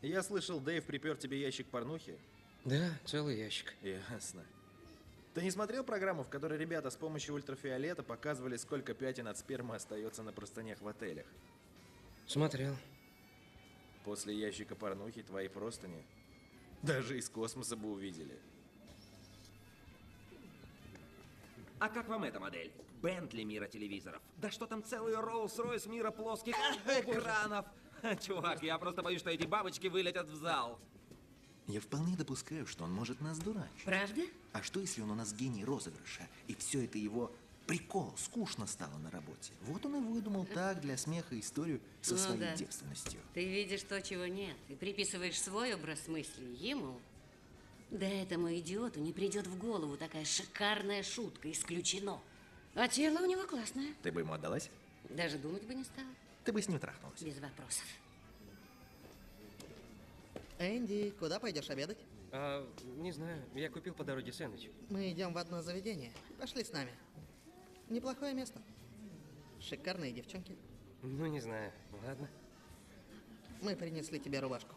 Я слышал, Дэйв припер тебе ящик порнухи. Да, целый ящик. Ясно. Ты не смотрел программу, в которой ребята с помощью ультрафиолета показывали, сколько пятен от спермы остается на простынях в отелях? Смотрел. После ящика порнухи твои простыни даже из космоса бы увидели. А как вам эта модель? Бентли мира телевизоров. Да что там, целый Роллс-Ройс мира плоских экранов. Чувак, я просто боюсь, что эти бабочки вылетят в зал. Я вполне допускаю, что он может нас дурачить. Правда? А что, если он у нас гений розыгрыша, и все это его прикол, скучно стало на работе? Вот он и выдумал так для смеха историю со Ну своей да. девственностью. Ты видишь то, чего нет, и приписываешь свой образ мысли ему. Да этому идиоту не придет в голову такая шикарная шутка, исключено. А тело у него классное. Ты бы ему отдалась? Даже думать бы не стала. Ты бы с ним трахнулась. Без вопросов. Энди, куда пойдешь обедать? Не знаю, я купил по дороге сэндвич. Мы идем в одно заведение. Пошли с нами. Неплохое место. Шикарные девчонки. Ну, не знаю. Ладно. Мы принесли тебе рубашку.